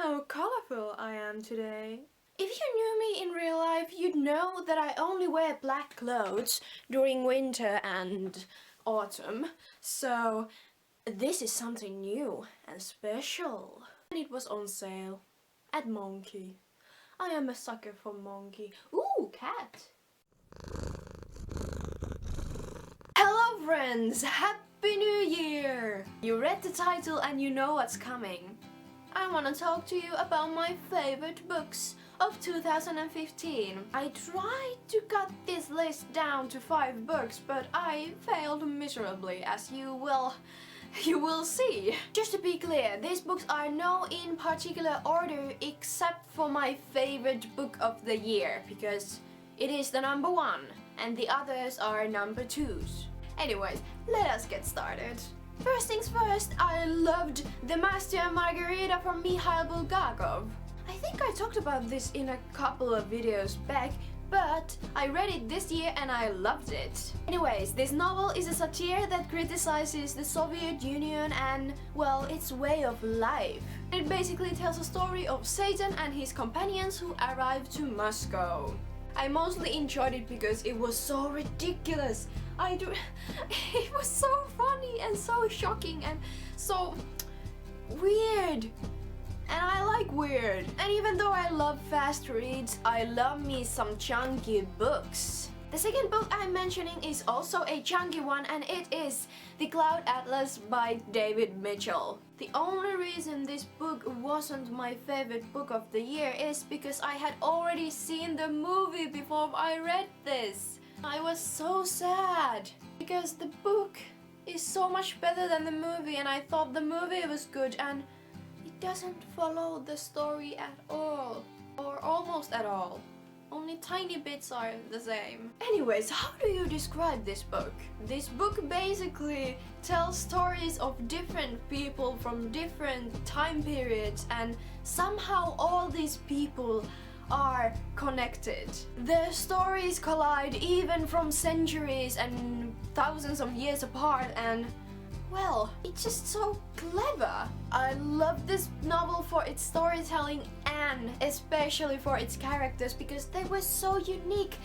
how colorful I am today. If you knew me in real life, you'd know that I only wear black clothes during winter and autumn. So this is something new and special. And it was on sale at Monkey. I am a sucker for Monkey. Ooh, cat! Hello friends! Happy New Year! You read the title and you know what's coming. I wanna talk to you about my favorite books of 2015. I tried to cut this list down to 5 books, but I failed miserably, as you will see. Just to be clear, these books are no in particular order except for my favorite book of the year, because it is the number 1 and the others are number 2s. Anyways, let us get started. First things first, I loved The Master and Margarita from Mikhail Bulgakov. I think I talked about this in a couple of videos back, but I read it this year and I loved it. Anyways, this novel is a satire that criticizes the Soviet Union and, well, its way of life. It basically tells a story of Satan and his companions who arrive to Moscow. I mostly enjoyed it because it was so ridiculous. It was so funny and so shocking and so weird. And I like weird. And even though I love fast reads, I love me some chunky books. The second book I'm mentioning is also a chunky one, and it is The Cloud Atlas by David Mitchell. The only reason this book wasn't my favorite book of the year is because I had already seen the movie before I read this. I was so sad because the book is so much better than the movie, and I thought the movie was good, and it doesn't follow the story at all, or almost at all. Only tiny bits are the same. Anyways, how do you describe this book? This book basically tells stories of different people from different time periods, and somehow all these people are connected. Their stories collide even from centuries and thousands of years apart, and well, it's just so clever. I love this novel for its storytelling and especially for its characters because they were so unique.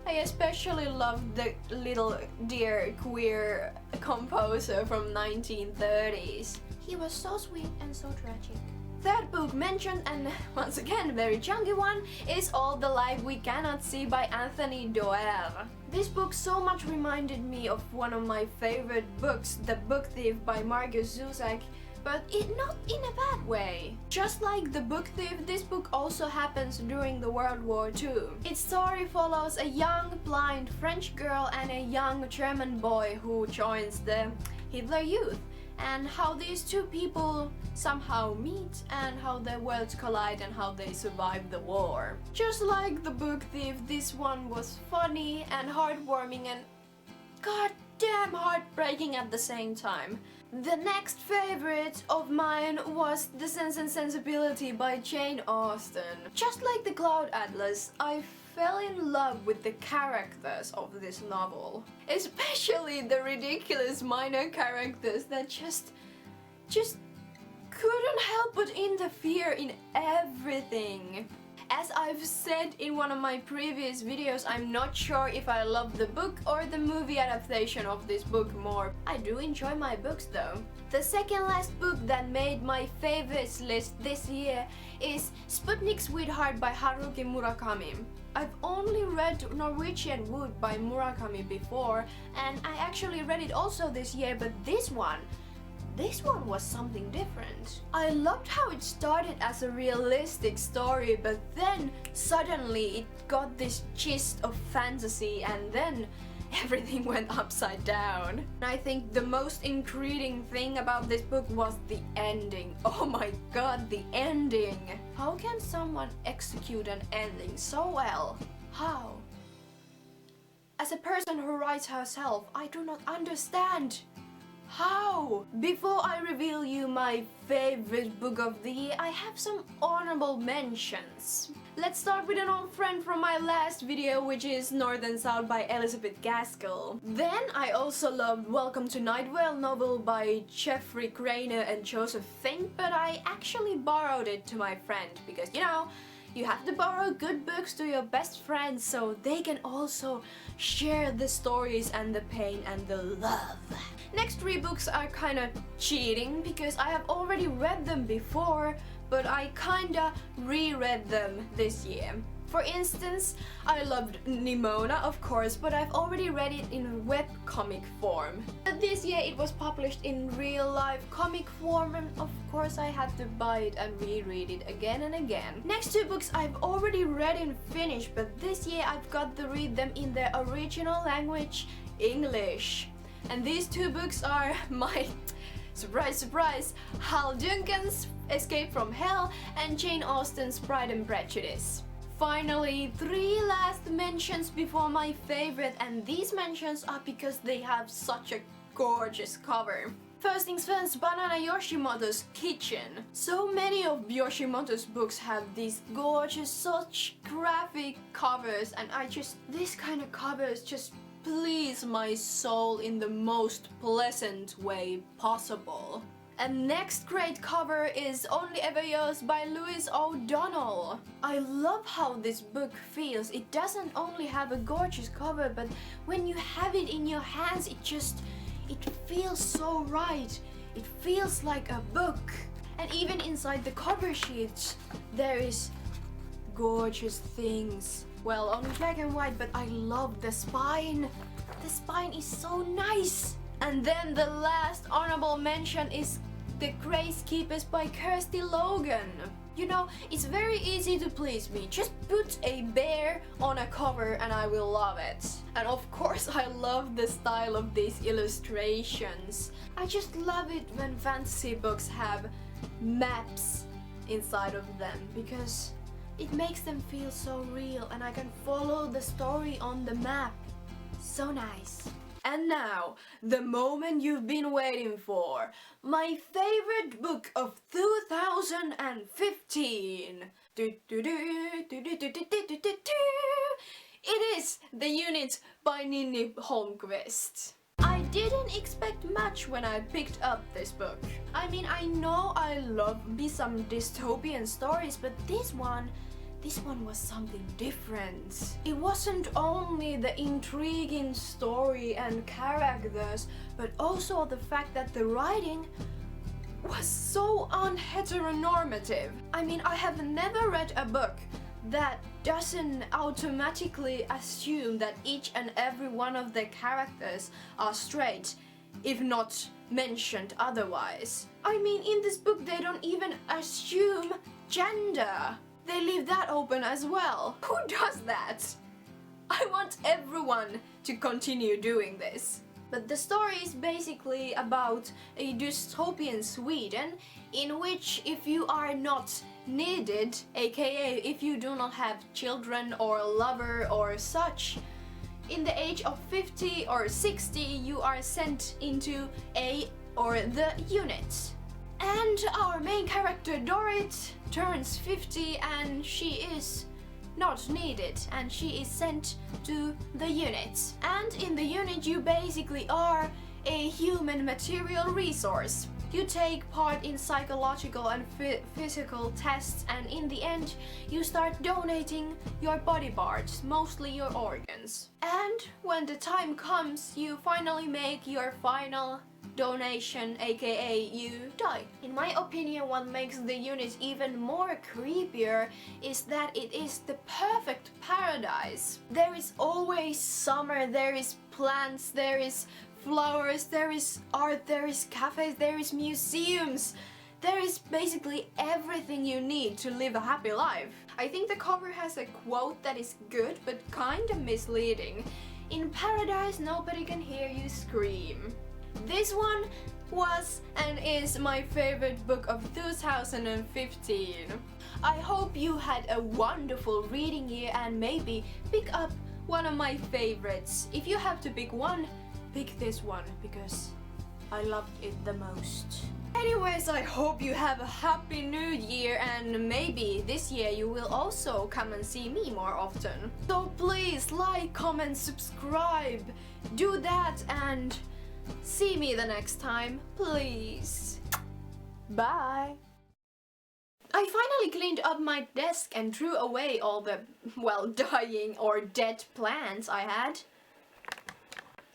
I especially loved the little dear queer composer from 1930s. He was so sweet and so tragic. Third book mentioned, and once again very chunky one, is All the Light We Cannot See by Anthony Doerr. This book so much reminded me of one of my favorite books, The Book Thief by Markus Zusak, but not in a bad way. Just like The Book Thief, this book also happens during the World War II. Its story follows a young blind French girl and a young German boy who joins the Hitler Youth, and how these two people somehow meet and how their worlds collide and how they survive the war. Just like The Book Thief, this one was funny and heartwarming and goddamn heartbreaking at the same time. The next favorite of mine was The Sense and Sensibility by Jane Austen. Just like The Cloud Atlas, I fell in love with the characters of this novel. Especially the ridiculous minor characters that just couldn't help but interfere in everything. As I've said in one of my previous videos, I'm not sure if I love the book or the movie adaptation of this book more. I do enjoy my books though. The second last book that made my favorites list this year is Sputnik Sweetheart by Haruki Murakami. I've only read Norwegian Wood by Murakami before, and I actually read it also this year, but this one was something different. I loved how it started as a realistic story, but then suddenly it got this gist of fantasy, and then everything went upside down. I think the most intriguing thing about this book was the ending. Oh my god, the ending! How can someone execute an ending so well? How? As a person who writes herself, I do not understand. How? Before I reveal you my favorite book of the year, I have some honorable mentions. Let's start with an old friend from my last video, which is North and South by Elizabeth Gaskell. Then I also loved Welcome to Night Vale novel by Jeffrey Craner and Joseph Fink, but I actually borrowed it to my friend because, you know, you have to borrow good books to your best friends so they can also share the stories and the pain and the love. Next 3 books are kinda cheating because I have already read them before, but I kinda reread them this year. For instance, I loved Nimona, of course, but I've already read it in webcomic form. But this year it was published in real-life comic form, and of course I had to buy it and reread it again and again. Next 2 books I've already read in Finnish, but this year I've got to read them in their original language, English. And these 2 books are my, surprise surprise, Hal Duncan's Escape from Hell and Jane Austen's Pride and Prejudice. Finally, 3 last mentions before my favorite, and these mentions are because they have such a gorgeous cover. First things first, Banana Yoshimoto's Kitchen. So many of Yoshimoto's books have these gorgeous, such graphic covers, and this kind of covers just please my soul in the most pleasant way possible. And next great cover is Only Ever Yours by Louise O'Donnell. I love how this book feels. It doesn't only have a gorgeous cover, but when you have it in your hands, it feels so right. It feels like a book. And even inside the cover sheets, there is gorgeous things. Well, only black and white, but I love the spine. The spine is so nice. And then the last honorable mention is The Grace Keepers by Kirsty Logan. You know, it's very easy to please me. Just put a bear on a cover and I will love it. And of course I love the style of these illustrations. I just love it when fantasy books have maps inside of them because it makes them feel so real and I can follow the story on the map. So nice. And now, the moment you've been waiting for. My favorite book of 2015. It is The Unit by Ninni Holmqvist. I didn't expect much when I picked up this book. I mean, I know I love some dystopian stories, but this one was something different. It wasn't only the intriguing story and characters, but also the fact that the writing was so unheteronormative. I mean, I have never read a book that doesn't automatically assume that each and every one of the characters are straight, if not mentioned otherwise. I mean, in this book they don't even assume gender. They leave that open as well. Who does that? I want everyone to continue doing this. But the story is basically about a dystopian Sweden in which if you are not needed, aka if you do not have children or a lover or such, in the age of 50 or 60 you are sent into the unit. And our main character Dorrit turns 50 and she is not needed and she is sent to the unit. And in the unit you basically are a human material resource. You take part in psychological and physical tests and in the end you start donating your body parts, mostly your organs. And when the time comes you finally make your final donation, aka you die. In my opinion, what makes the unit even more creepier is that it is the perfect paradise. There is always summer, there is plants, there is flowers, there is art, there is cafes, there is museums. There is basically everything you need to live a happy life. I think the cover has a quote that is good but kinda misleading. In paradise nobody can hear you scream. This one was and is my favorite book of 2015. I hope you had a wonderful reading year and maybe pick up one of my favorites. If you have to pick one, pick this one because I loved it the most. Anyways, I hope you have a happy new year, and maybe this year you will also come and see me more often. So please like, comment, subscribe, do that, and see me the next time, please. Bye. I finally cleaned up my desk and threw away all the, well, dying or dead plants I had.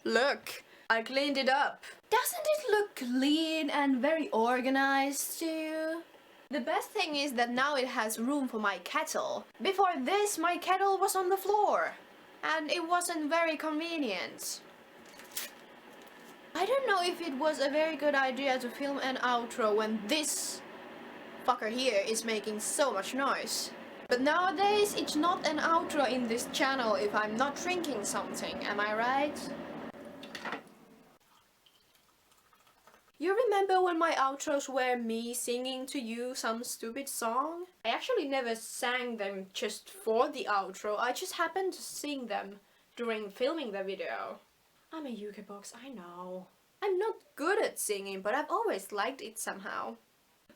Look, I cleaned it up. Doesn't it look clean and very organized to you? The best thing is that now it has room for my kettle. Before this, my kettle was on the floor, and it wasn't very convenient. I don't know if it was a very good idea to film an outro when this fucker here is making so much noise. But nowadays it's not an outro in this channel if I'm not drinking something, am I right? You remember when my outros were me singing to you some stupid song? I actually never sang them just for the outro, I just happened to sing them during filming the video. I'm a Jukebox, I know. I'm not good at singing, but I've always liked it somehow.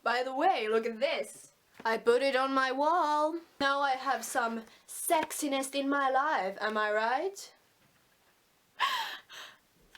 By the way, look at this. I put it on my wall. Now I have some sexiness in my life, am I right?